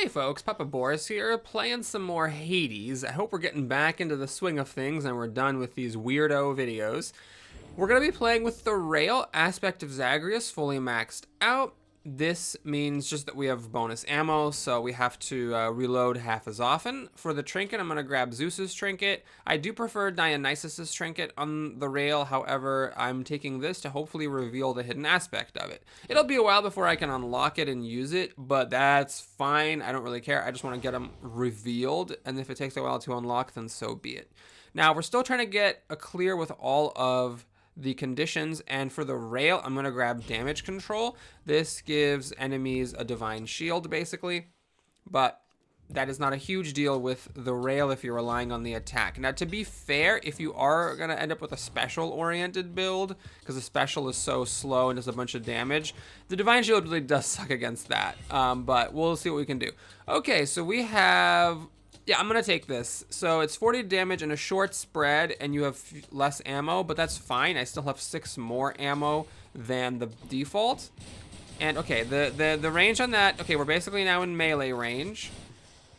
Hey folks, Papa Boris here, playing some more Hades. I hope we're getting back into the swing of things and we're done with these weirdo videos. We're going to be playing with the rail aspect of Zagreus fully maxed out. This means just that we have bonus ammo, so we have to reload half as often. For the trinket, I'm going to grab Zeus's trinket. I do prefer Dionysus's trinket on the rail, however, I'm taking this to hopefully reveal the hidden aspect of it. It'll be a while before I can unlock it and use it, but that's fine. I don't really care. I just want to get them revealed, and if it takes a while to unlock, then so be it. Now, we're still trying to get a clear with all of the conditions, and for the rail I'm going to grab damage control. This gives enemies a divine shield basically, but that is not a huge deal with the rail if you're relying on the attack. Now, to be fair, if you are going to end up with a special oriented build, because the special is so slow and does a bunch of damage, the divine shield really does suck against that, but we'll see what we can do. Okay, so we have... Yeah, I'm going to take this. So it's 40 damage in a short spread, and you have less ammo, but that's fine. I still have 6 more ammo than the default. And, okay, the range on that... Okay, we're basically now in melee range,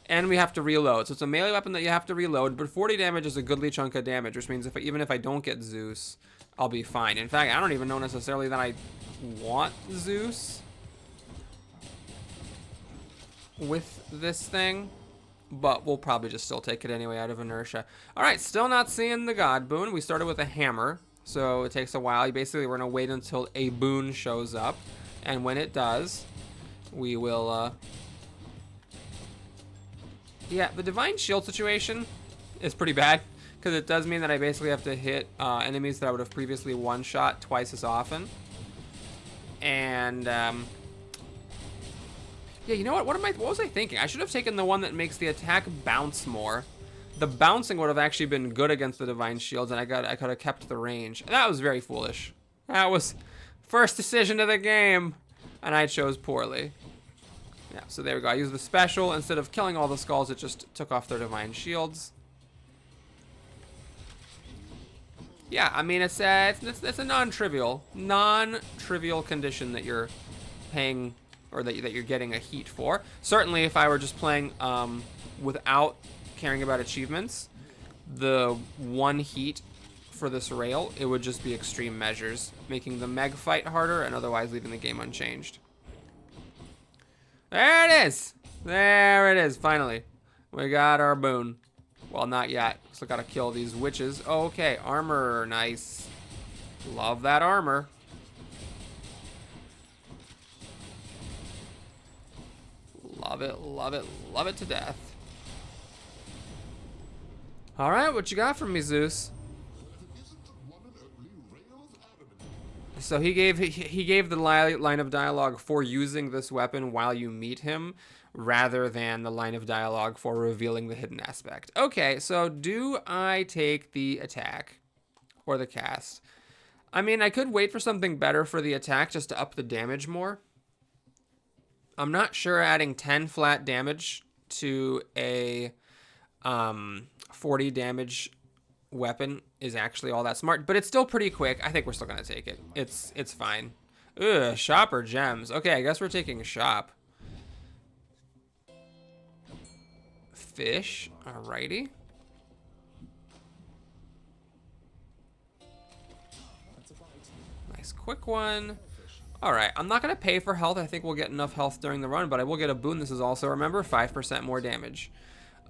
and we have to reload. So it's a melee weapon that you have to reload, but 40 damage is a goodly chunk of damage, which means even if I don't get Zeus, I'll be fine. In fact, I don't even know necessarily that I want Zeus with this thing, but we'll probably just still take it anyway out of inertia. All right, still not seeing the god boon. We started with a hammer, so it takes a while. Basically, we're gonna wait until a boon shows up, and when it does, we will, yeah, the divine shield situation is pretty bad, because it does mean that I basically have to hit enemies that I would have previously one-shot twice as often. And, yeah, you know what? What was I thinking? I should have taken the one that makes the attack bounce more. The bouncing would have actually been good against the divine shields, and I could have kept the range. That was very foolish. That was first decision of the game, and I chose poorly. Yeah, so there we go. I used the special. Instead of killing all the skulls, it just took off their divine shields. Yeah, I mean, it's a non-trivial condition that you're paying, or that you're getting a heat for. Certainly, if I were just playing without caring about achievements, the one heat for this rail, it would just be extreme measures, making the Meg fight harder and otherwise leaving the game unchanged. There it is! There it is, finally. We got our boon. Well, not yet. Still gotta kill these witches. Okay, armor, nice. Love that armor. Love it, love it, love it to death. All right, what you got from me, Zeus? So he gave the line of dialogue for using this weapon while you meet him, rather than the line of dialogue for revealing the hidden aspect. Okay, so do I take the attack or the cast? I mean, I could wait for something better for the attack just to up the damage more. I'm not sure adding 10 flat damage to a 40 damage weapon is actually all that smart, but it's still pretty quick. I think we're still gonna take it. It's fine. Ugh, shop or gems. Okay, I guess we're taking a shop. Fish, alrighty. Nice quick one. Alright, I'm not going to pay for health. I think we'll get enough health during the run, but I will get a boon. This is also, remember, 5% more damage.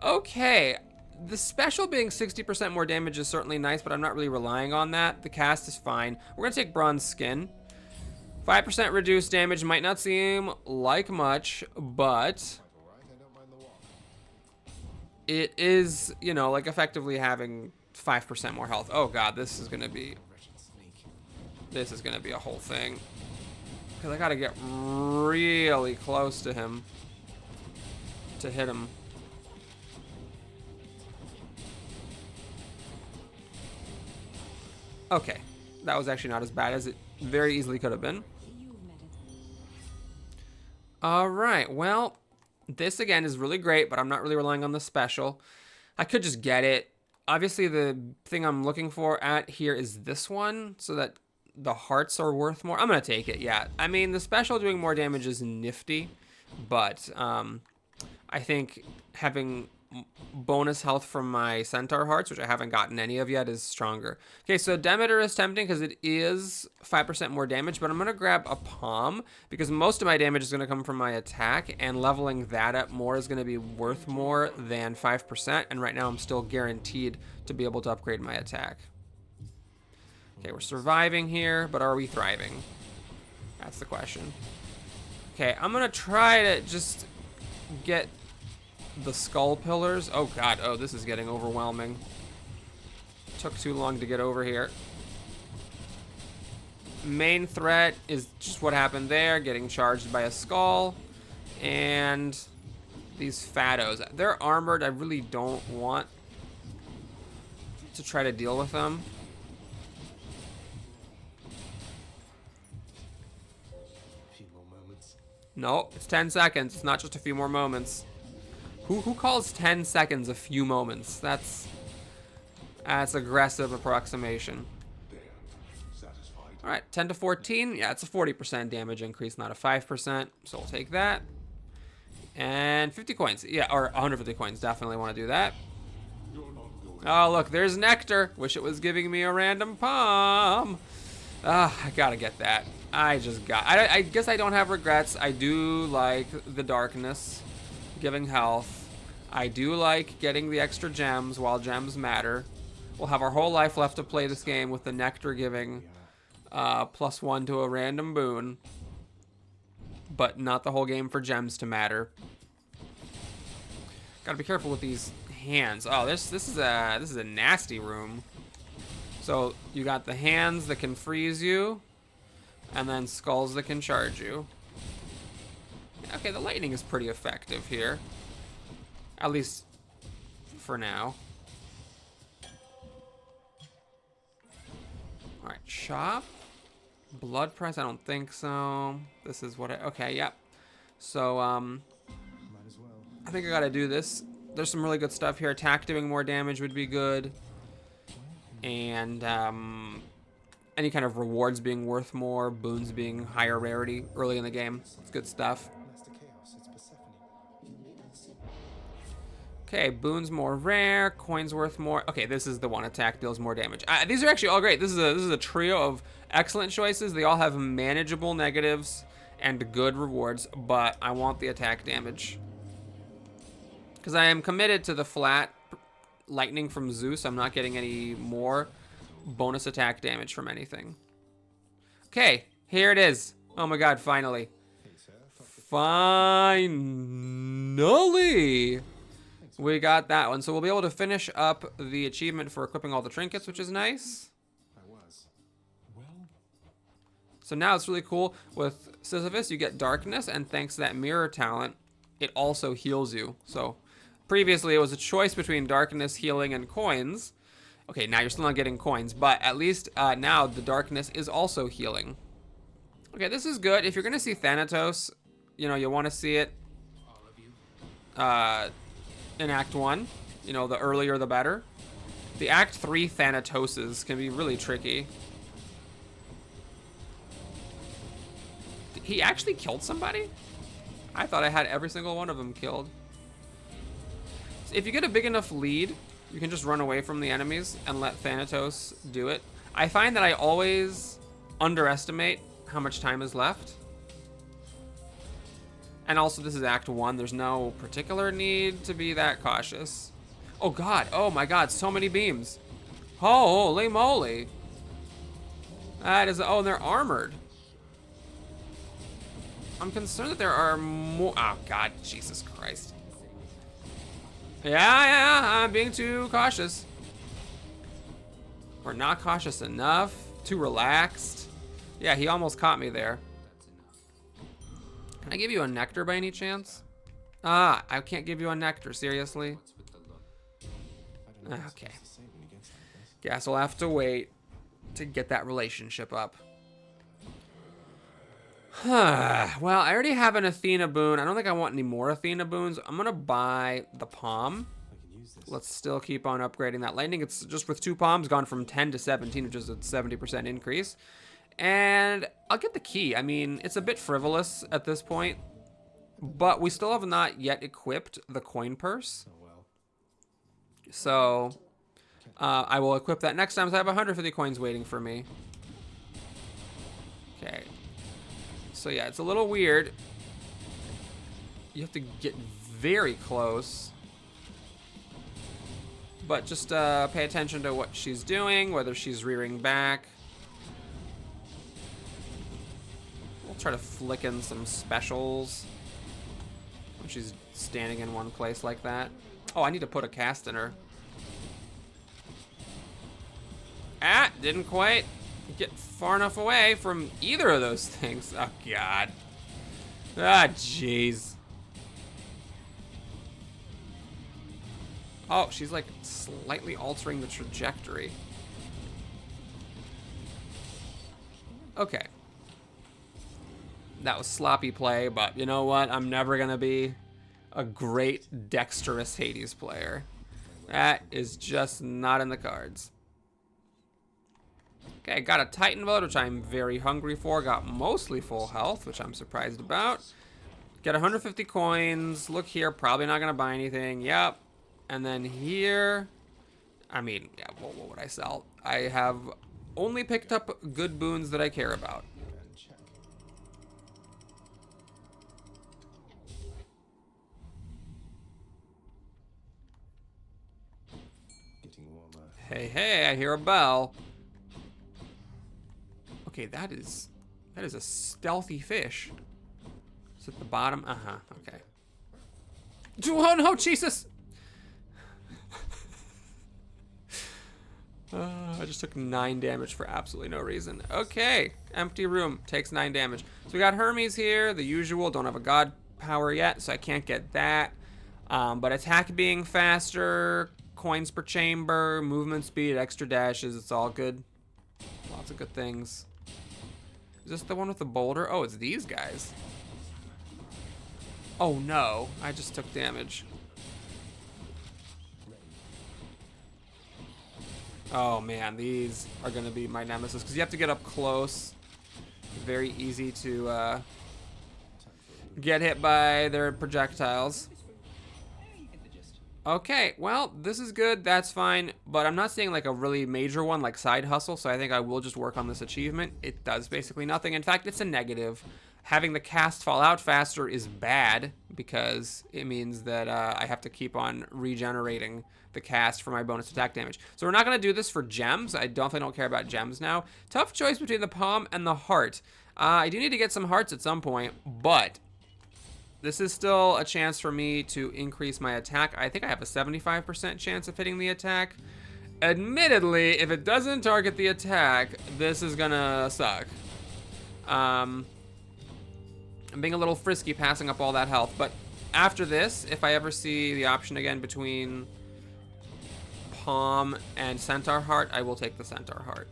Okay, the special being 60% more damage is certainly nice, but I'm not really relying on that. The cast is fine. We're going to take bronze skin. 5% reduced damage might not seem like much, but it is, you know, like effectively having 5% more health. Oh god, this is going to be a whole thing. Because I gotta get really close to him to hit him. Okay, that was actually not as bad as it very easily could have been. Alright, well, this again is really great, but I'm not really relying on the special. I could just get it. Obviously, the thing I'm looking for at here is this one, so that the hearts are worth more. I'm gonna take it, yeah. I mean, the special doing more damage is nifty, but I think having bonus health from my Centaur Hearts, which I haven't gotten any of yet, is stronger. Okay, so Demeter is tempting because it is 5% more damage, but I'm going to grab a Palm because most of my damage is going to come from my attack, and leveling that up more is going to be worth more than 5%, and right now I'm still guaranteed to be able to upgrade my attack. Okay, we're surviving here, but are we thriving? That's the question. Okay, I'm going to try to just get the skull pillars. Oh god, oh, this is getting overwhelming. Took too long to get over here. Main threat is just what happened there, getting charged by a skull. And these Fados. They're armored. I really don't want to try to deal with them. No, it's 10 seconds. It's not just a few more moments. Who calls 10 seconds a few moments? That's aggressive approximation. All right, 10 to 14. Yeah, it's a 40% damage increase, not a 5%. So we'll take that. And 50 coins. Yeah, or 150 coins. Definitely want to do that. Oh, look, there's Nectar. Wish it was giving me a random palm. Ah, I gotta get that. I guess I don't have regrets. I do like the darkness, giving health. I do like getting the extra gems while gems matter. We'll have our whole life left to play this game with the Nectar giving +1 to a random boon, but not the whole game for gems to matter. Gotta be careful with these hands. Oh, this is a nasty room. So you got the hands that can freeze you, and then skulls that can charge you. Okay, the lightning is pretty effective here. At least for now. Alright, shop. Blood press, I don't think so. This is what okay, yep. So, I think I gotta do this. There's some really good stuff here. Attack doing more damage would be good. And, any kind of rewards being worth more, boons being higher rarity early in the game. It's good stuff. Okay, boons more rare, coins worth more. Okay, this is the one. Attack deals more damage. These are actually all great. This is a trio of excellent choices. They all have manageable negatives and good rewards, but I want the attack damage because I am committed to the flat lightning from Zeus. I'm not getting any more bonus attack damage from anything. Okay, here it is. Oh my god, finally. Finally! We got that one. So we'll be able to finish up the achievement for equipping all the trinkets, which is nice. So now it's really cool. With Sisyphus, you get darkness, and thanks to that mirror talent, it also heals you. So previously, it was a choice between darkness, healing, and coins. Okay, now you're still not getting coins, but at least now the darkness is also healing. Okay, this is good. If you're going to see Thanatos, you know, you want to see it in Act 1. You know, the earlier the better. The Act 3 Thanatoses can be really tricky. He actually killed somebody? I thought I had every single one of them killed. So if you get a big enough lead, you can just run away from the enemies and let Thanatos do it. I find that I always underestimate how much time is left. And also, this is Act 1. There's no particular need to be that cautious. Oh god, oh my god, so many beams. Holy moly. That is, oh, and they're armored. I'm concerned that there are more, oh god, Jesus Christ. Yeah, I'm being too cautious. Or not cautious enough, too relaxed. Yeah, he almost caught me there. Can I give you a nectar by any chance? Ah, I can't give you a nectar, seriously? Okay. Guess we'll have to wait to get that relationship up. Well, I already have an Athena boon. I don't think I want any more Athena boons. I'm gonna buy the palm. Let's still keep on upgrading that lightning. It's just with 2 palms, gone from 10 to 17, which is a 70% increase. And I'll get the key. I mean, it's a bit frivolous at this point. But we still have not yet equipped the coin purse. So I will equip that next time. So I have 150 coins waiting for me. Okay. So yeah, it's a little weird. You have to get very close. But just pay attention to what she's doing, whether she's rearing back. We'll try to flick in some specials when she's standing in one place like that. Oh, I need to put a cast in her. Ah, didn't quite get far enough away from either of those things. Oh, God. Ah, jeez. Oh, she's like slightly altering the trajectory. Okay. That was sloppy play, but you know what? I'm never going to be a great dexterous Hades player. That is just not in the cards. Okay, got a Titan vote, which I'm very hungry for. Got mostly full health, which I'm surprised about. Get 150 coins. Look here, probably not going to buy anything. Yep. And then here, I mean, yeah, what would I sell? I have only picked up good boons that I care about. Hey, hey, I hear a bell. Okay, that is a stealthy fish. It's at the bottom. Uh-huh, okay. Oh, no, Jesus! I just took 9 damage for absolutely no reason. Okay, empty room, takes 9 damage. So we got Hermes here, the usual. Don't have a god power yet, so I can't get that. But attack being faster, coins per chamber, movement speed, extra dashes, it's all good. Lots of good things. Is this the one with the boulder? Oh, it's these guys. Oh no, I just took damage. Oh man, these are gonna be my nemesis because you have to get up close. Very easy to get hit by their projectiles. Okay, well, this is good, that's fine, but I'm not seeing like a really major one like side hustle, so I think I will just work on this achievement. It does basically nothing. In fact, it's a negative. Having the cast fall out faster is bad because it means that I have to keep on regenerating the cast for my bonus attack damage. So we're not going to do this for gems. I definitely don't care about gems now. Tough choice between the palm and the heart. I do need to get some hearts at some point, but this is still a chance for me to increase my attack. I think I have a 75% chance of hitting the attack. Admittedly, if it doesn't target the attack, this is gonna suck. I'm being a little frisky passing up all that health, but after this, if I ever see the option again between Palm and Centaur Heart, I will take the Centaur Heart.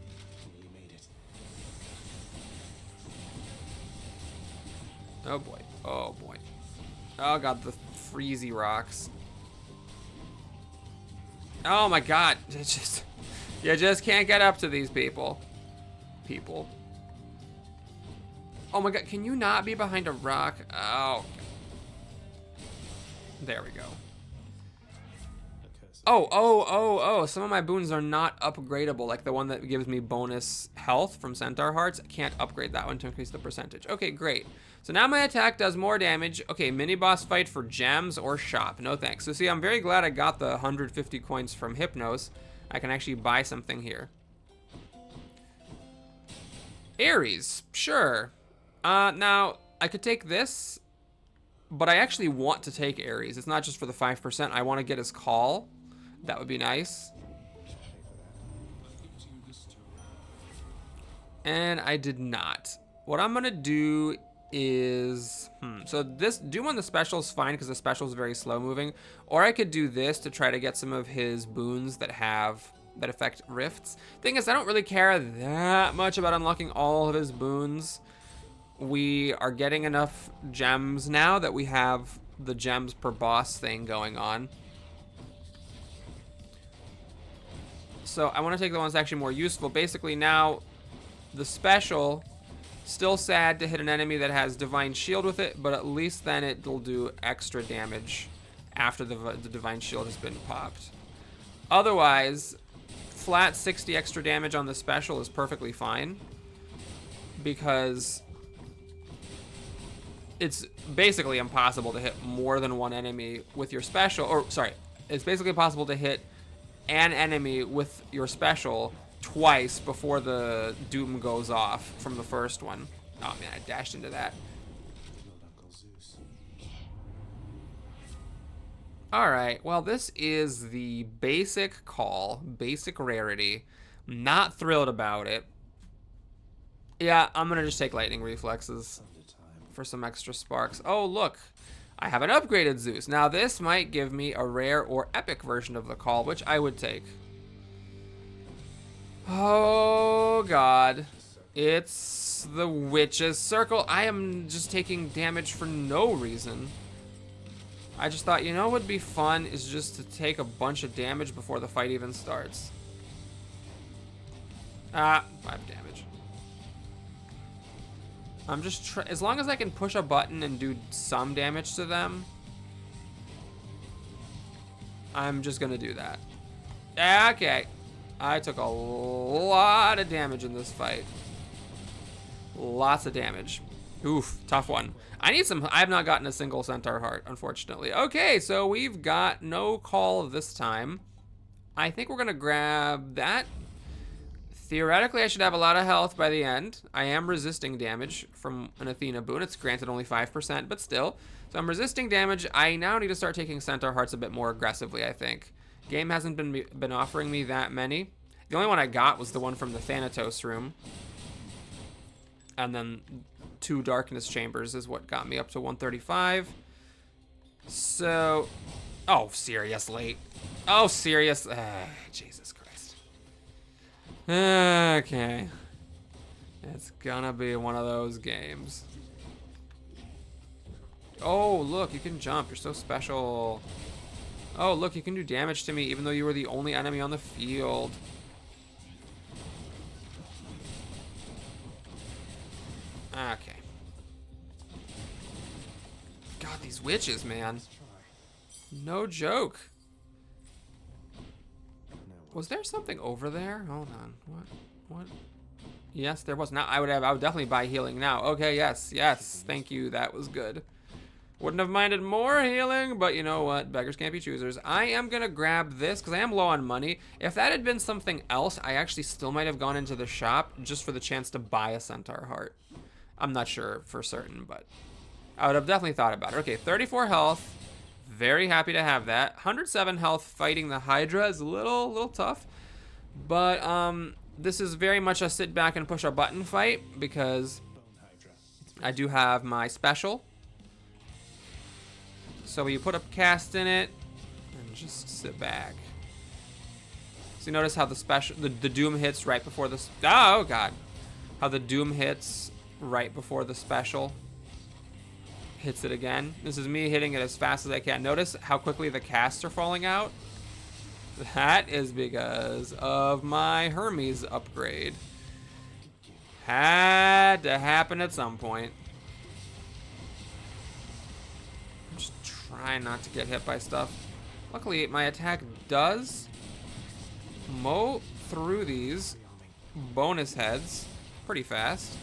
Oh boy, oh boy. Oh god, the freezy rocks. Oh my god, you just can't get up to these people. Oh my god, can you not be behind a rock? Oh. There we go. Oh, some of my boons are not upgradable, like the one that gives me bonus health from Centaur Hearts. I can't upgrade that one to increase the percentage. Okay, great. So now my attack does more damage. Okay, mini boss fight for gems or shop. No thanks. So see, I'm very glad I got the 150 coins from Hypnos. I can actually buy something here. Ares, sure. Now, I could take this, but I actually want to take Ares. It's not just for the 5%. I want to get his call. That would be nice. And I did not. What I'm going to do is... So this Doom on the special is fine because the special is very slow moving. Or I could do this to try to get some of his boons that affect rifts. Thing is, I don't really care that much about unlocking all of his boons. We are getting enough gems now that we have the gems per boss thing going on. So I want to take the ones actually more useful. Basically now, the special Still sad to hit an enemy that has Divine Shield with it, but at least then it'll do extra damage after the Divine Shield has been popped. Otherwise, flat 60 extra damage on the special is perfectly fine, because it's basically impossible to hit more than one enemy with your special, or sorry, it's basically impossible to hit an enemy with your special twice before the Doom goes off from the first one. Oh man, I dashed into that. Alright, well this is the basic call, basic rarity. Not thrilled about it. Yeah, I'm gonna just take Lightning Reflexes for some extra sparks. Oh look, I have an upgraded Zeus. Now this might give me a rare or epic version of the call, which I would take. Oh god. It's the Witch's Circle. I am just taking damage for no reason. I just thought, you know what would be fun is just to take a bunch of damage before the fight even starts. 5 damage. I'm just as long as I can push a button and do some damage to them, I'm just gonna do that. Okay. I took a lot of damage in this fight. Lots of damage. Oof, tough one. I need some. I have not gotten a single Centaur Heart, unfortunately. Okay, so we've got no call this time. I think we're gonna grab that. Theoretically, I should have a lot of health by the end. I am resisting damage from an Athena boon. It's granted only 5%, but still. So I'm resisting damage. I now need to start taking Centaur Hearts a bit more aggressively, I think. Game hasn't been offering me that many. The only one I got was the one from the Thanatos room. And then 2 Darkness Chambers is what got me up to 135. So... Oh, seriously. Oh, serious. Jesus Christ. Okay. It's gonna be one of those games. Oh, look, you can jump. You're so special. Oh, look, you can do damage to me even though you were the only enemy on the field. Okay. God, these witches, man. No joke. Was there something over there? Hold on. What? Yes, there was. Now I would definitely buy healing now. Okay, yes. Thank you. That was good. Wouldn't have minded more healing, but you know what? Beggars can't be choosers. I am going to grab this because I am low on money. If that had been something else, I actually still might have gone into the shop just for the chance to buy a Centaur Heart. I'm not sure for certain, but I would have definitely thought about it. Okay, 34 health. Very happy to have that. 107 health fighting the Hydra is a little tough. But this is very much a sit back and push a button fight because I do have my special. So you put a cast in it and just sit back. So you notice how the Doom hits right before the... Oh, God. How the Doom hits right before the special hits it again. This is me hitting it as fast as I can. Notice how quickly the casts are falling out. That is because of my Hermes upgrade. Had to happen at some point. Try not to get hit by stuff. Luckily, my attack does mow through these bonus heads pretty fast.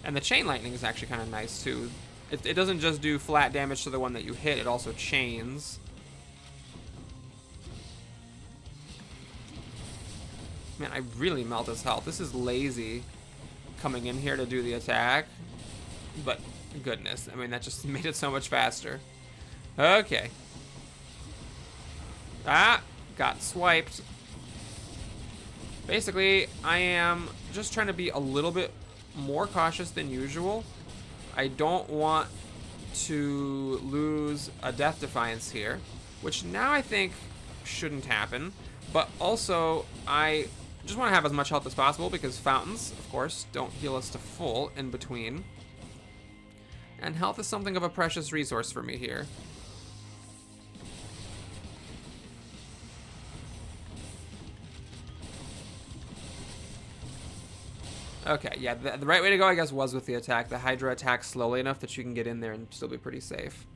And the chain lightning is actually kind of nice, too. It doesn't just do flat damage to the one that you hit, it also chains. Man, I really melt his health. This is lazy coming in here to do the attack. But, goodness, I mean, that just made it so much faster. Okay. Got swiped. Basically, I am just trying to be a little bit more cautious than usual. I don't want to lose a Death Defiance here, which now I think shouldn't happen. But also, I just want to have as much health as possible because fountains, of course, don't heal us to full in between. And health is something of a precious resource for me here. Okay, yeah, the right way to go, I guess, was with the attack. The Hydra attacks slowly enough that you can get in there and still be pretty safe.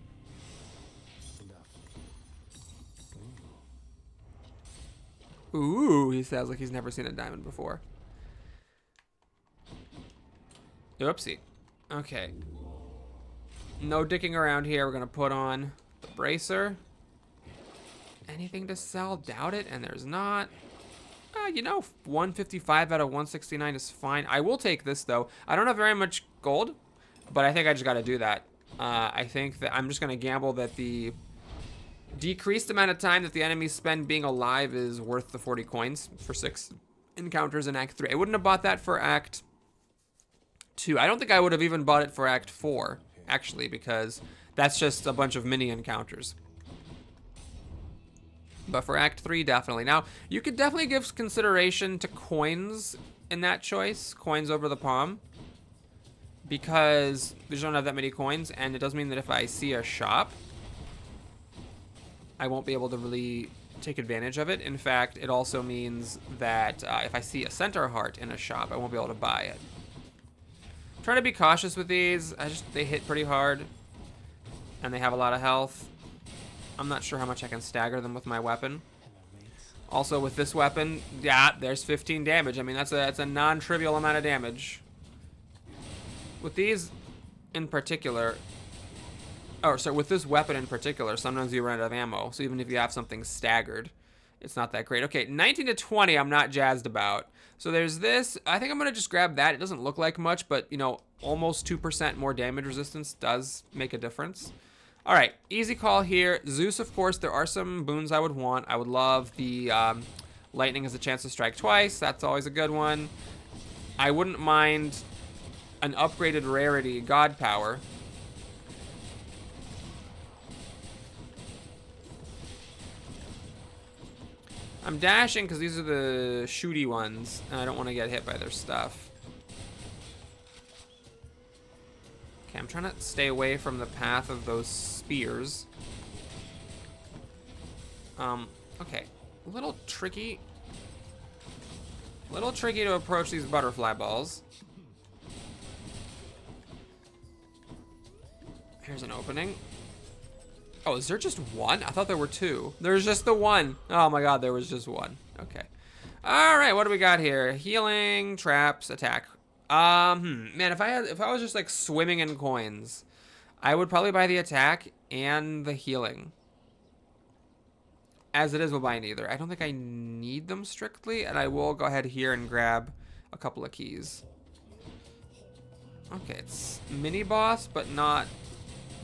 Ooh, he sounds like he's never seen a diamond before. Oopsie. Okay. No dicking around here. We're going to put on the bracer. Anything to sell? Doubt it. And there's not. You know, 155 out of 169 is fine. I will take this, though. I don't have very much gold, but I think I just got to do that. I think that I'm just going to gamble that the decreased amount of time that the enemies spend being alive is worth the 40 coins for 6 encounters in Act 3. I wouldn't have bought that for Act 2. I don't think I would have even bought it for Act 4, actually, because that's just a bunch of mini encounters. But for Act 3, definitely. Now, you could definitely give consideration to coins in that choice. Coins over the palm. Because we don't have that many coins, and it does mean that if I see a shop, I won't be able to really take advantage of it. In fact, it also means that if I see a center heart in a shop, I won't be able to buy it. I'm trying to be cautious with these. They hit pretty hard, and they have a lot of health. I'm not sure how much I can stagger them with my weapon. Also, with this weapon, yeah, there's 15 damage. I mean, that's a non-trivial amount of damage. With these in particular, with this weapon in particular, sometimes you run out of ammo. So even if you have something staggered, it's not that great. Okay, 19 to 20, I'm not jazzed about. So there's this. I think I'm going to just grab that. It doesn't look like much, but, you know, almost 2% more damage resistance does make a difference. All right, easy call here. Zeus, of course, there are some boons I would want. I would love the lightning has a chance to strike twice. That's always a good one. I wouldn't mind an upgraded rarity, God Power. I'm dashing because these are the shooty ones, and I don't want to get hit by their stuff. Okay, I'm trying to stay away from the path of those spears. Okay. A little tricky. A little tricky to approach these butterfly balls. Here's an opening. Oh, is there just one? I thought there were two. There's just the one. Oh my god, there was just one. Okay. Alright, what do we got here? Healing, traps, attack. Man, if I was just like swimming in coins, I would probably buy the attack and the healing. As it is, we'll buy neither. I don't think I need them strictly, and I will go ahead here and grab a couple of keys. Okay, it's mini boss, but not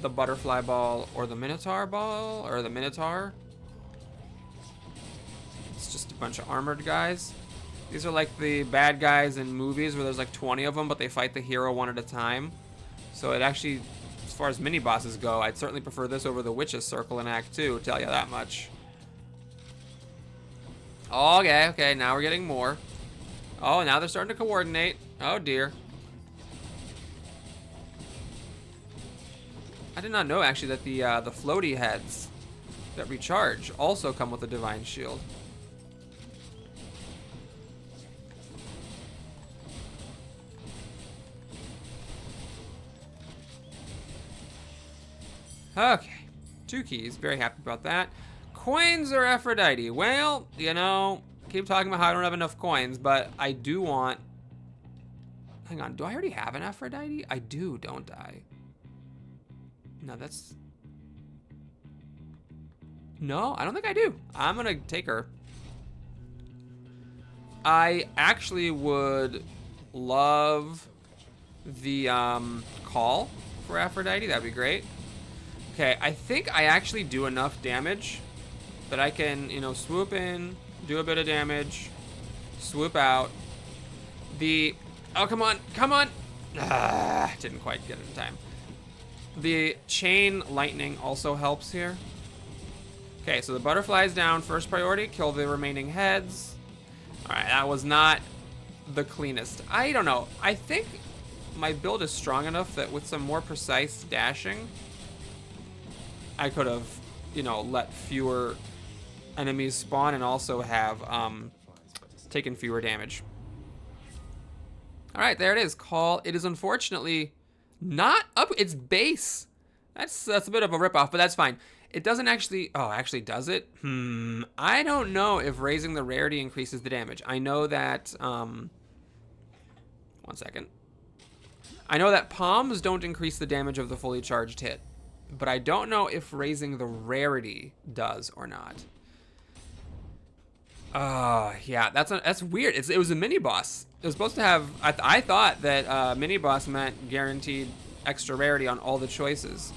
the butterfly ball or the minotaur ball or the minotaur. It's just a bunch of armored guys. These are like the bad guys in movies where there's like 20 of them, but they fight the hero one at a time. So it actually, as far as mini bosses go, I'd certainly prefer this over the Witch's Circle in Act 2, tell you that much. Okay, now we're getting more. Oh, now they're starting to coordinate. Oh dear. I did not know actually that the floaty heads that recharge also come with a divine shield. Okay, 2 keys. Very happy about that. Coins or Aphrodite? Well, you know, keep talking about how I don't have enough coins, but I do want... Hang on, do I already have an Aphrodite? I do, don't I? No, that's... No, I don't think I do. I'm gonna take her. I actually would love the call for Aphrodite. That'd be great. Okay, I think I actually do enough damage that I can, you know, swoop in, do a bit of damage, swoop out. Oh, come on, come on. Didn't quite get it in time. The chain lightning also helps here. Okay, so the butterfly's down. First priority, kill the remaining heads. All right, that was not the cleanest. I don't know. I think my build is strong enough that with some more precise dashing, I could have, you know, let fewer enemies spawn and also have taken fewer damage. All right, there it is. Call. It is unfortunately not up. It's base. That's a bit of a ripoff, but that's fine. It doesn't actually. Oh, actually, does it? I don't know if raising the rarity increases the damage. I know that. 1 second. I know that palms don't increase the damage of the fully charged hit, but I don't know if raising the rarity does or not. Yeah, that's weird. It was a mini boss. It was supposed to have. I thought that mini boss meant guaranteed extra rarity on all the choices,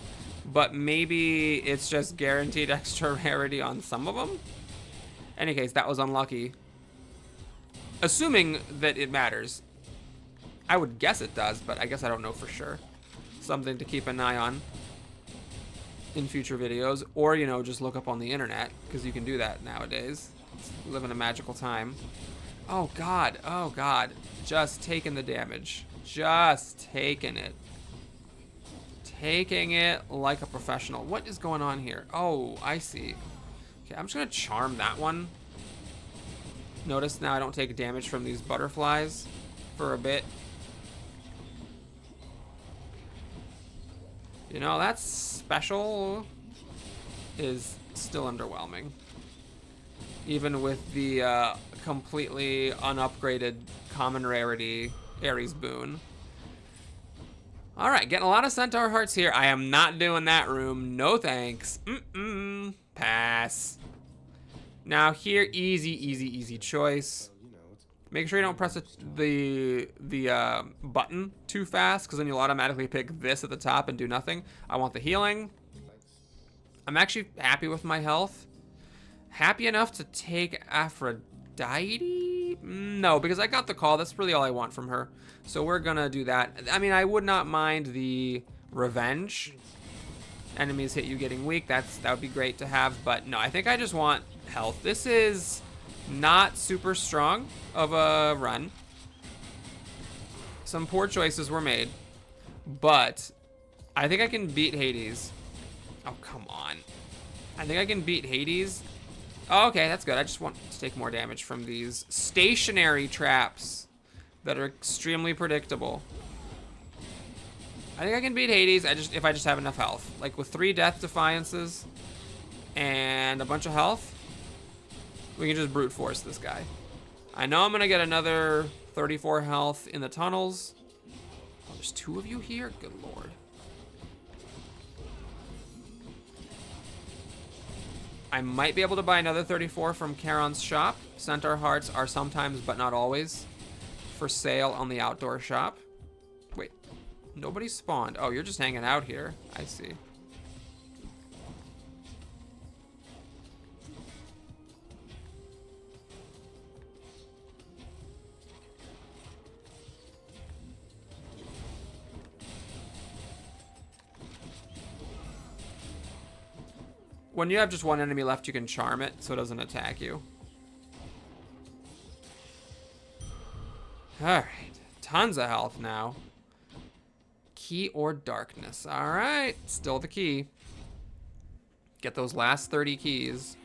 but maybe it's just guaranteed extra rarity on some of them. In any case, that was unlucky. Assuming that it matters. I would guess it does, but I guess I don't know for sure. Something to keep an eye on in future videos, or, you know, just look up on the internet, because you can do that nowadays. We live in a magical time. Oh, God. Oh, God. Just taking the damage. Just taking it. Taking it like a professional. What is going on here? Oh, I see. Okay, I'm just going to charm that one. Notice now I don't take damage from these butterflies for a bit. You know, that special is still underwhelming. Even with the completely unupgraded common rarity Ares boon. Alright, getting a lot of Centaur hearts here. I am not doing that room. No thanks. Pass. Now here, easy choice. Make sure you don't press the button too fast, because then you'll automatically pick this at the top and do nothing. I want the healing. I'm actually happy with my health. Happy enough to take Aphrodite? No, because I got the call. That's really all I want from her. So we're gonna do that. I mean, I would not mind the revenge. Enemies hit you getting weak. That would be great to have, but no, I think I just want health. This is not super strong of a run. Some poor choices were made, but I think I can beat Hades. Oh, come on. I think I can beat Hades. Oh, okay, that's good. I just want to take more damage from these stationary traps that are extremely predictable. I think I can beat Hades if I just have enough health. Like with 3 Death Defiances and a bunch of health, we can just brute force this guy. I know I'm gonna get another 34 health in the tunnels. Oh, there's 2 of you here? Good lord. I might be able to buy another 34 from Charon's shop. Centaur hearts are sometimes, but not always, for sale on the outdoor shop. Wait, nobody spawned. Oh, you're just hanging out here. I see. When you have just one enemy left, you can charm it so it doesn't attack you. Alright, tons of health now. Key or darkness. Alright, still the key. Get those last 30 keys.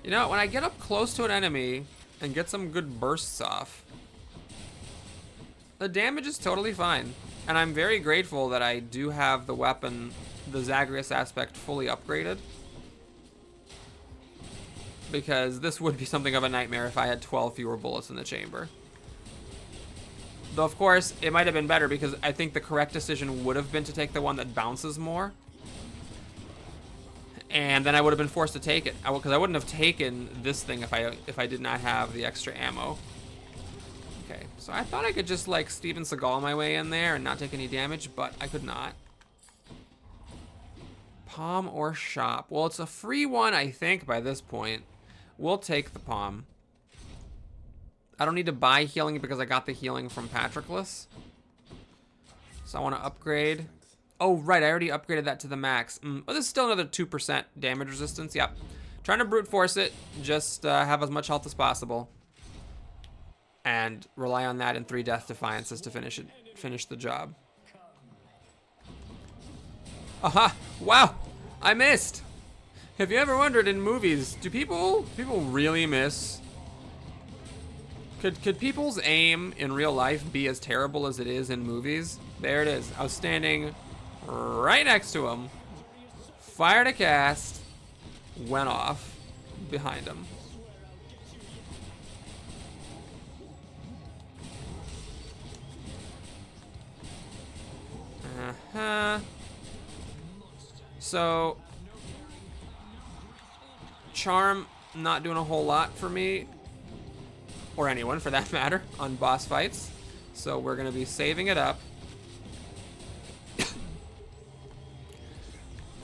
You know, when I get up close to an enemy and get some good bursts off, the damage is totally fine. And I'm very grateful that I do have the weapon, the Zagreus aspect, fully upgraded. Because this would be something of a nightmare if I had 12 fewer bullets in the chamber. Though, of course, it might have been better because I think the correct decision would have been to take the one that bounces more. And then I would have been forced to take it. Because I wouldn't have taken this thing if I did not have the extra ammo. Okay, so I thought I could just, like, Steven Seagal my way in there and not take any damage, but I could not. Palm or shop? Well, it's a free one, I think, by this point. We'll take the palm. I don't need to buy healing because I got the healing from Patroclus. So I want to upgrade. Oh, right, I already upgraded that to the max. But this is still another 2% damage resistance. Yep. Trying to brute force it. Just have as much health as possible. And rely on that in 3 Death Defiances to finish the job. Aha! Wow! I missed! Have you ever wondered in movies, do people really miss? Could people's aim in real life be as terrible as it is in movies? There it is. I was standing right next to him. Fired a cast. Went off behind him. So, Charm not doing a whole lot for me, or anyone for that matter, on boss fights. So we're gonna be saving it up.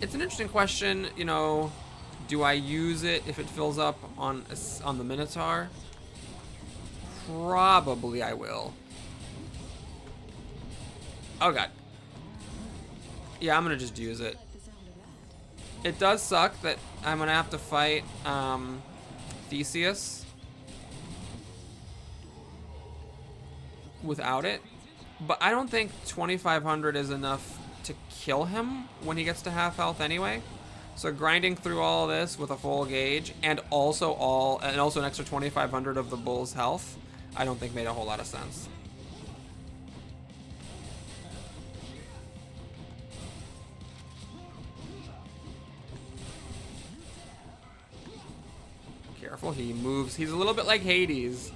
It's an interesting question, you know, do I use it if it fills up on the Minotaur? Probably I will. Oh god. Yeah, I'm gonna just use it. It does suck that I'm gonna have to fight Theseus without it, but I don't think 2500 is enough to kill him when he gets to half health anyway. So grinding through all this with a full gauge and also an extra 2500 of the bull's health, I don't think made a whole lot of sense. Careful, he moves. He's a little bit like Hades.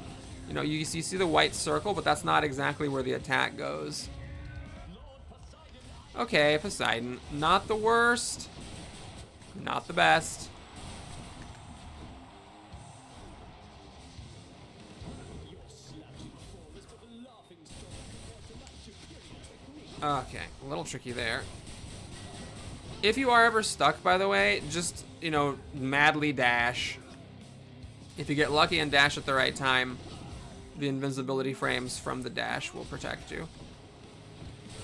You know, you see the white circle, but that's not exactly where the attack goes. Okay, Poseidon. Not the worst. Not the best. Okay, a little tricky there. If you are ever stuck, by the way, just, you know, madly dash. If you get lucky and dash at the right time, the invincibility frames from the dash will protect you.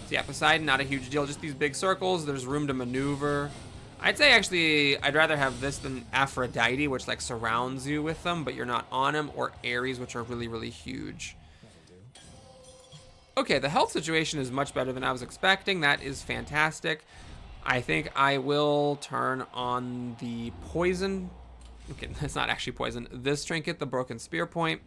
So yeah, Poseidon, not a huge deal. Just these big circles. There's room to maneuver. I'd say, actually, I'd rather have this than Aphrodite, which, like, surrounds you with them, but you're not on them, or Ares, which are really, really huge. Okay, the health situation is much better than I was expecting. That is fantastic. I think I will turn on the poison. Okay, it's not actually poison. This trinket, the broken spear point.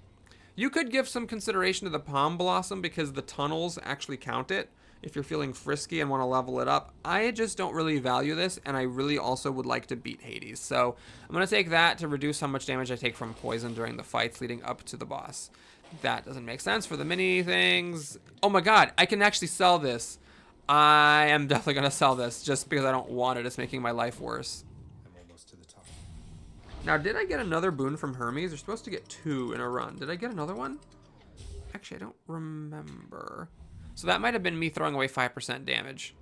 You could give some consideration to the Palm Blossom because the tunnels actually count it if you're feeling frisky and want to level it up. I just don't really value this, and I really also would like to beat Hades. So I'm going to take that to reduce how much damage I take from poison during the fights leading up to the boss. That doesn't make sense for the mini things. Oh my god, I can actually sell this. I am definitely going to sell this just because I don't want it. It's making my life worse. Now, did I get another boon from Hermes? You're supposed to get 2 in a run. Did I get another one? Actually, I don't remember. So that might have been me throwing away 5% damage.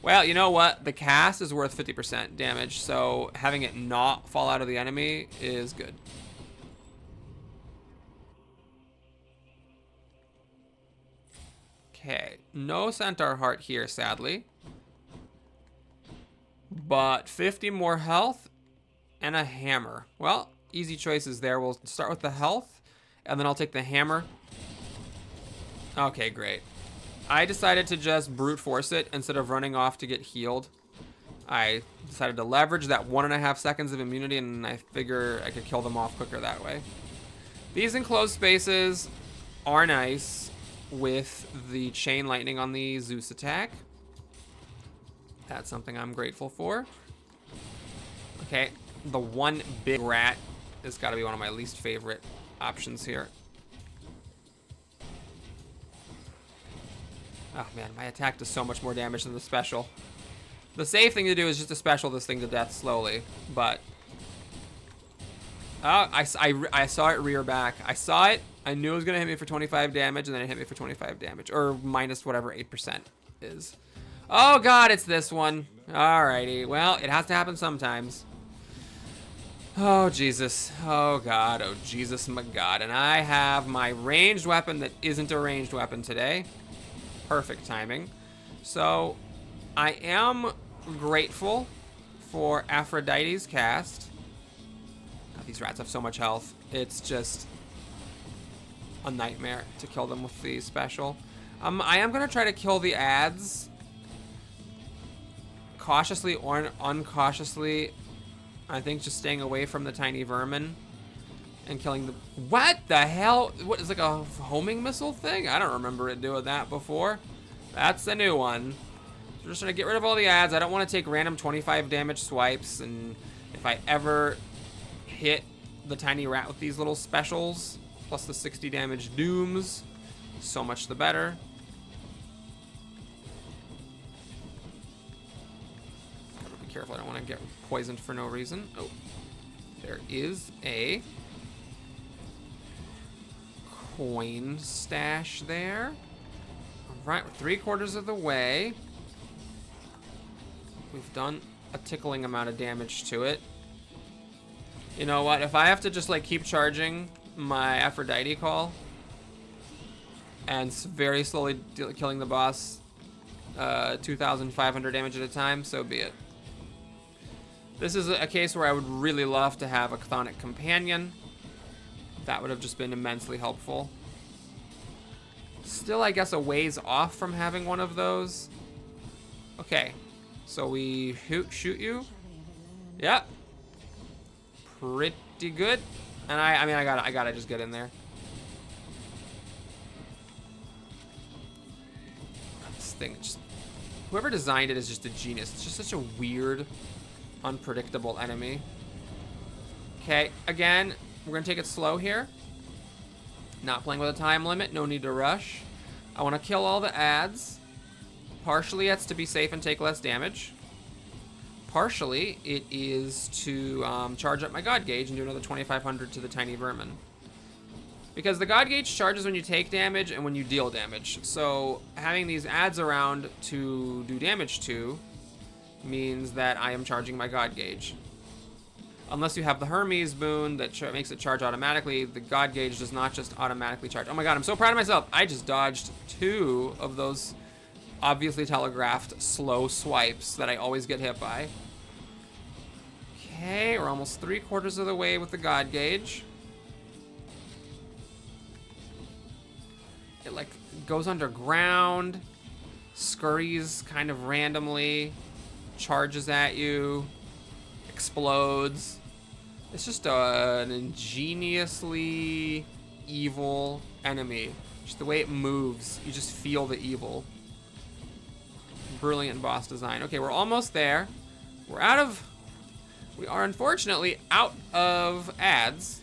Well, you know what? The cast is worth 50% damage, so having it not fall out of the enemy is good. Okay, no Centaur Heart here, sadly. But 50 more health and a hammer. Well, easy choices there. We'll start with the health, and then I'll take the hammer. Okay, great. I decided to just brute force it instead of running off to get healed. I decided to leverage that 1.5 seconds of immunity, and I figure I could kill them off quicker that way. These enclosed spaces are nice with the chain lightning on the Zeus attack. That's something I'm grateful for. Okay, the one big rat has got to be one of my least favorite options here. Oh man, my attack does so much more damage than the special. The safe thing to do is just to special this thing to death slowly, but... Oh, I saw it rear back. I saw it, I knew it was going to hit me for 25 damage, and then it hit me for 25 damage, or minus whatever 8% is. Oh god, it's this one. Alrighty, well, it has to happen sometimes. Oh, Jesus. Oh, God. Oh, Jesus, my God. And I have my ranged weapon that isn't a ranged weapon today. Perfect timing. So, I am grateful for Aphrodite's cast. God, these rats have so much health. It's just a nightmare to kill them with the special. I am going to try to kill the ads cautiously or uncautiously. I think just staying away from the tiny vermin and killing the... What the hell? What, is like a homing missile thing? I don't remember it doing that before. That's the new one. So we're just trying to get rid of all the ads. I don't want to take random 25 damage swipes, and if I ever hit the tiny rat with these little specials, plus the 60 damage dooms, so much the better. Gotta be careful, I don't want to get poisoned for no reason. Oh, there is a coin stash there. Alright, we're 3/4 of the way. We've done a tickling amount of damage to it. You know what? If I have to just like keep charging my Aphrodite call and very slowly killing the boss 2,500 damage at a time, so be it. This is a case where I would really love to have a chthonic companion. That would have just been immensely helpful. Still, I guess, a ways off from having one of those. Okay, so we shoot you. Yep. Pretty good. And I mean, I gotta just get in there. This thing, just whoever designed it is just a genius. It's just such a weird, unpredictable enemy. Okay, again, we're gonna take it slow here. Not playing with a time limit, no need to rush. I want to kill all the ads. Partially it's to be safe and take less damage. Partially it is to charge up my God Gauge and do another 2,500 to the tiny vermin. Because the God Gauge charges when you take damage and when you deal damage. So having these ads around to do damage to means that I am charging my God Gauge. Unless you have the Hermes boon that makes it charge automatically, the God Gauge does not just automatically charge. Oh my god, I'm so proud of myself. I just dodged 2 of those obviously telegraphed slow swipes that I always get hit by. Okay, we're almost 3/4 of the way with the God Gauge. It like goes underground, scurries kind of randomly, charges at you, explodes. It's just an ingeniously evil enemy. Just the way it moves, you just feel the evil. Brilliant boss design. Okay, we're almost there. We are unfortunately out of ads.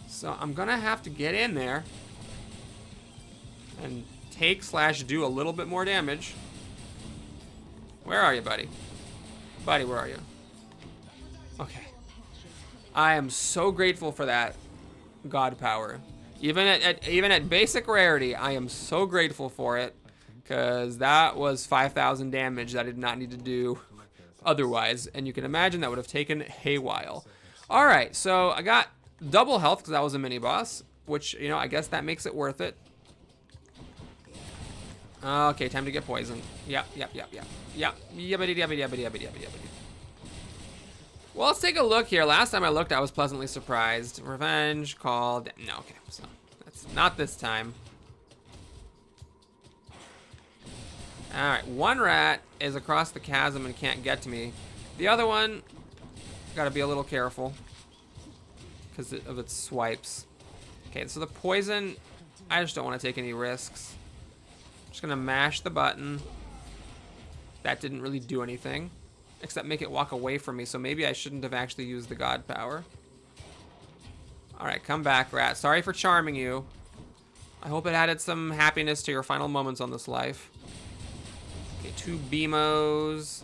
So I'm gonna have to get in there and take/do a little bit more damage. Where are you, buddy? Buddy, where are you? Okay. I am so grateful for that God power. Even at basic rarity, I am so grateful for it, because that was 5,000 damage that I did not need to do otherwise, and you can imagine that would have taken a while. All right, so I got double health because that was a mini boss, which, you know, I guess that makes it worth it. Okay, time to get poisoned. Yep. Well, let's take a look here. Last time I looked, I was pleasantly surprised. Revenge, called... No, okay, so that's not this time. All right, one rat is across the chasm and can't get to me. The other one, gotta be a little careful because of its swipes. Okay, so the poison, I just don't want to take any risks. Just gonna mash the button. That didn't really do anything, except make it walk away from me, so maybe I shouldn't have actually used the God power. Alright, come back, rat. Sorry for charming you. I hope it added some happiness to your final moments on this life. Okay, 2 BMOs.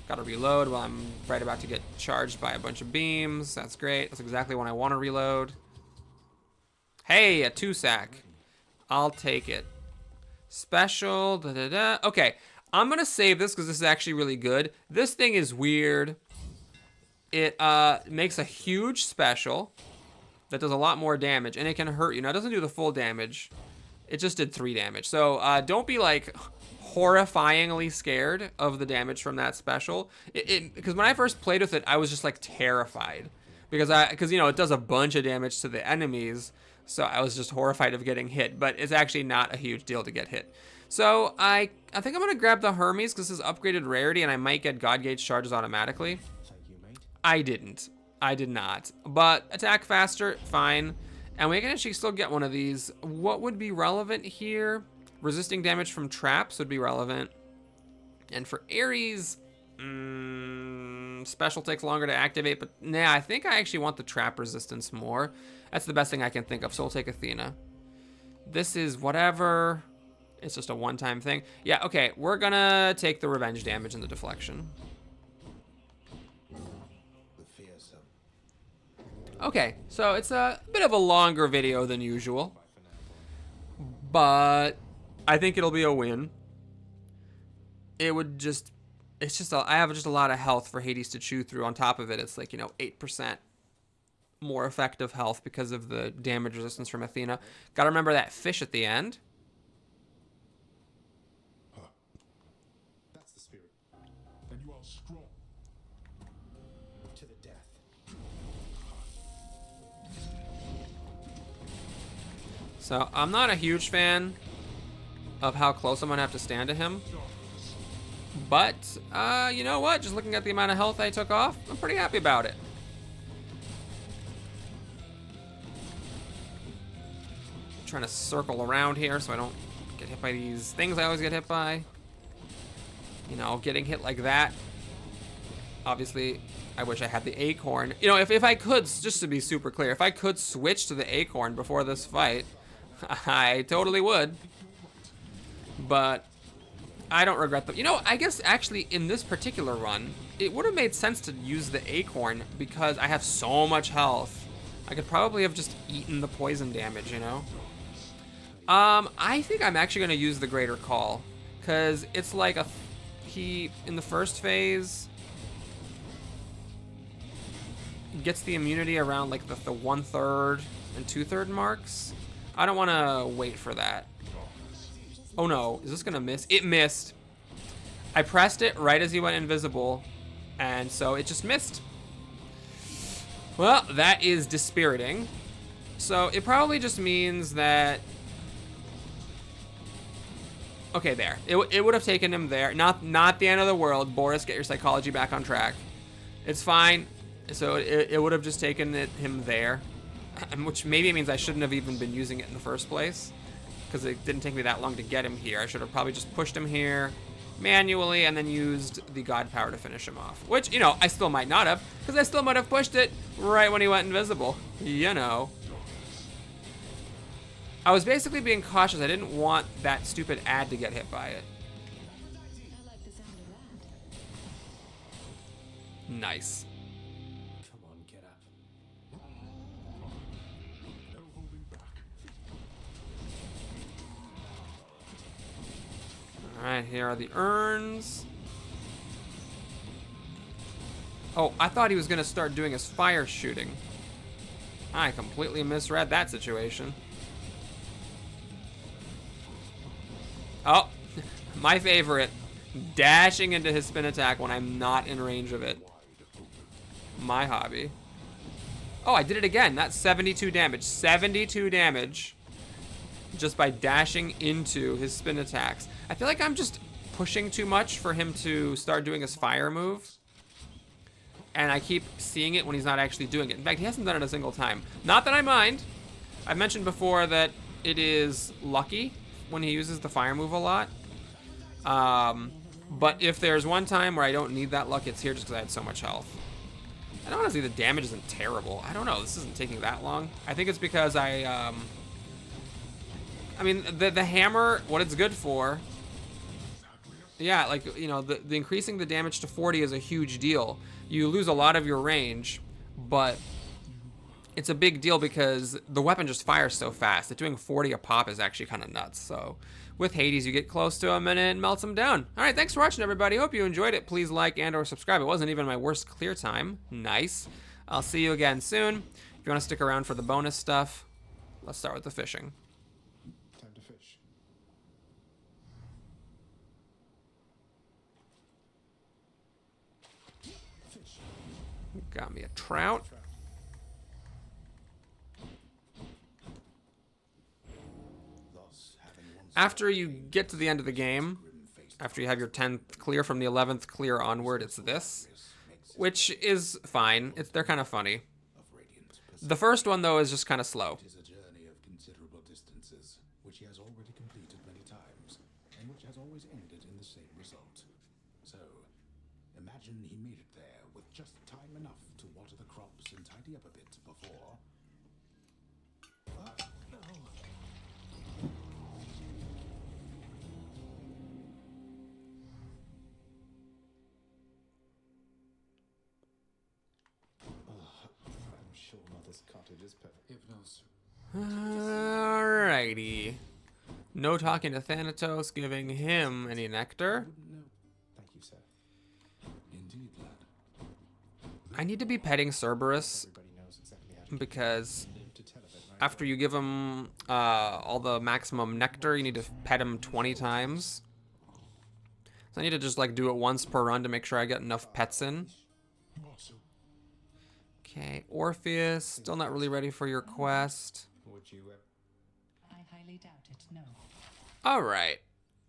Gotta reload while I'm right about to get charged by a bunch of beams. That's great. That's exactly when I want to reload. Hey, a 2-sack. I'll take it. Special, Okay, I'm gonna save this because this is actually really good. This thing is weird. It makes a huge special that does a lot more damage, and it can hurt you. Now, it doesn't do the full damage. It just did 3 damage. So don't be like horrifyingly scared of the damage from that special. Because when I first played with it, I was just like terrified because you know, it does a bunch of damage to the enemies. So I was just horrified of getting hit, but it's actually not a huge deal to get hit. So I think I'm gonna grab the Hermes because this is upgraded rarity, and I might get God Gauge charges automatically. I didn't. I did not. But attack faster, fine. And we can actually still get one of these. What would be relevant here? Resisting damage from traps would be relevant. And for Ares, special takes longer to activate, but nah, I think I actually want the trap resistance more. That's the best thing I can think of, so we'll take Athena. This is whatever. It's just a one-time thing. Yeah, okay, we're gonna take the revenge damage and the deflection. Okay, so it's a bit of a longer video than usual, but I think it'll be a win. It would just, I have just a lot of health for Hades to chew through. On top of it, it's like, 8% more effective health because of the damage resistance from Athena. Gotta remember that fish at the end. That's the spirit. And you are strong. To the death. So I'm not a huge fan of how close I'm gonna have to stand to him. But, you know what? Just looking at the amount of health I took off, I'm pretty happy about it. Trying to circle around here so I don't get hit by these things I always get hit by. Getting hit like that. Obviously, I wish I had the acorn. If I could, just to be super clear, if I could switch to the acorn before this fight, I totally would. But I don't regret them. I guess actually in this particular run, it would have made sense to use the acorn because I have so much health. I could probably have just eaten the poison damage, I think I'm actually going to use the Greater Call because it's like he, in the first phase, gets the immunity around like the 1/3 and 2/3 marks. I don't want to wait for that. Oh no, is this gonna miss? It missed. I pressed it right as he went invisible, and so it just missed. Well, that is dispiriting. So it probably just means that... Okay, there. It would have taken him there. Not the end of the world. Boris, get your psychology back on track. It's fine. So it would have just taken him there. Which maybe means I shouldn't have even been using it in the first place. Because it didn't take me that long to get him here. I should have probably just pushed him here manually and then used the God Power to finish him off. Which, I still might not have. Because I still might have pushed it right when he went invisible. I was basically being cautious. I didn't want that stupid ad to get hit by it. Nice. Come on, get up. No holding back. Alright, here are the urns. Oh, I thought he was going to start doing his fire shooting. I completely misread that situation. Oh, my favorite. Dashing into his spin attack when I'm not in range of it. My hobby. Oh, I did it again. That's 72 damage. 72 damage just by dashing into his spin attacks. I feel like I'm just pushing too much for him to start doing his fire move. And I keep seeing it when he's not actually doing it. In fact, he hasn't done it a single time. Not that I mind. I've mentioned before that it is lucky when he uses the fire move a lot. But if there's one time where I don't need that luck, it's here just because I had so much health. And honestly, the damage isn't terrible. I don't know. This isn't taking that long. I think it's because I mean, the hammer, what it's good for... Yeah, like, the increasing the damage to 40 is a huge deal. You lose a lot of your range, but it's a big deal because the weapon just fires so fast that doing 40 a pop is actually kind of nuts. So with Hades, you get close to him and it melts him down. All right, thanks for watching, everybody. Hope you enjoyed it. Please like and or subscribe. It wasn't even my worst clear time. Nice. I'll see you again soon. If you want to stick around for the bonus stuff, let's start with the fishing. Time to fish. Fish. Got me a trout. After you get to the end of the game, after you have your 10th clear from the 11th clear onward, it's this. which is fine. They're kind of funny. Of radiant The first one, though, is just kind of slow. It is a journey of considerable distances, which he has already completed many times, and which has always ended in the same result. So, imagine he made it there with just time enough to water the crops and tidy up a bit before. I'm sure Mother's cottage is perfect. Hypnos. Alrighty. No talking to Thanatos, giving him any nectar. No. Thank you, sir. Indeed, lad. I need to be petting Cerberus Everybody knows exactly how to because live to tell of it, right? after you give him all the maximum nectar, you need to pet him 20 times. So I need to just like do it once per run to make sure I get enough pets in. Also, Okay, Orpheus, still not really ready for your quest. would you, I highly doubt it, no. All right.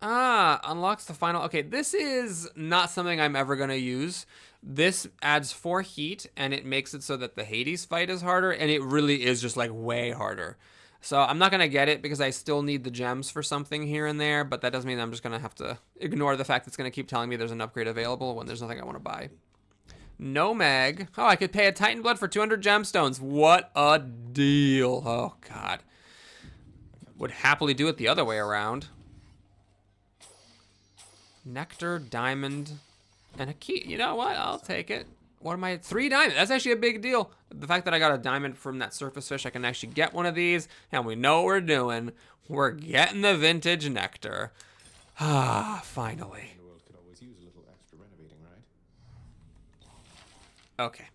Unlocks the final. Okay, this is not something I'm ever going to use. This adds 4 heat, and it makes it so that the Hades fight is harder, and it really is just like way harder. So I'm not going to get it because I still need the gems for something here and there, but that doesn't mean I'm just going to have to ignore the fact that it's going to keep telling me there's an upgrade available when there's nothing I want to buy. No mag. Oh, I could pay a Titan Blood for 200 gemstones. What a deal. Oh, God. Would happily do it the other way around. Nectar, diamond, and a key. You know what? I'll take it. What am I? 3 diamonds. That's actually a big deal. The fact that I got a diamond from that surface fish, I can actually get one of these, and we know what we're doing. We're getting the vintage nectar. Ah, finally. the world could always use a little extra renovating, right? Okay.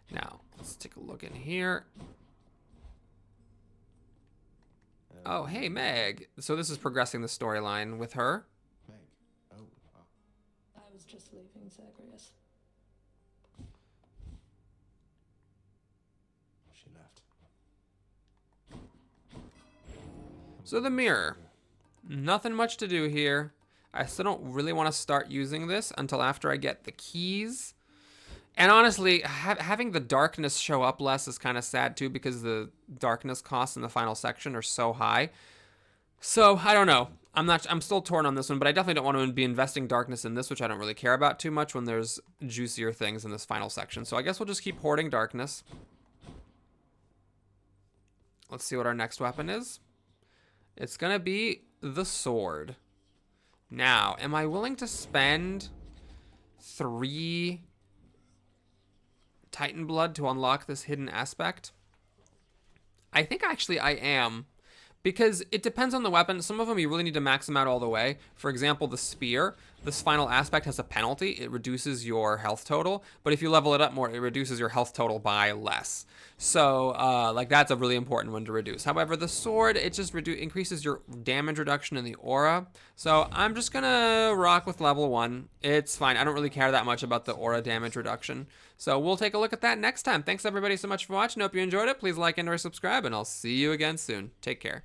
Now, let's take a look in here. Oh, hey, Meg. So this is progressing the storyline with her. Meg. Oh, I was just leaving Zagreus. she left. So the mirror. Nothing much to do here. I still don't really want to start using this until after I get the keys. And honestly, having the darkness show up less is kind of sad too because the darkness costs in the final section are so high. So I don't know. I'm still torn on this one, but I definitely don't want to be investing darkness in this, which I don't really care about too much when there's juicier things in this final section. So I guess we'll just keep hoarding darkness. Let's see what our next weapon is. It's gonna be the sword. Now, am I willing to spend 3 Titan blood to unlock this hidden aspect? I think actually I am, because it depends on the weapon. Some of them you really need to max them out all the way. For example, the spear, this final aspect has a penalty. It reduces your health total, but if you level it up more, it reduces your health total by less. So like that's a really important one to reduce. However, the sword, it just increases your damage reduction in the aura. So I'm just gonna rock with level 1. It's fine. I don't really care that much about the aura damage reduction. So we'll take a look at that next time. Thanks everybody so much for watching. Hope you enjoyed it. Please like and or subscribe, and I'll see you again soon. Take care.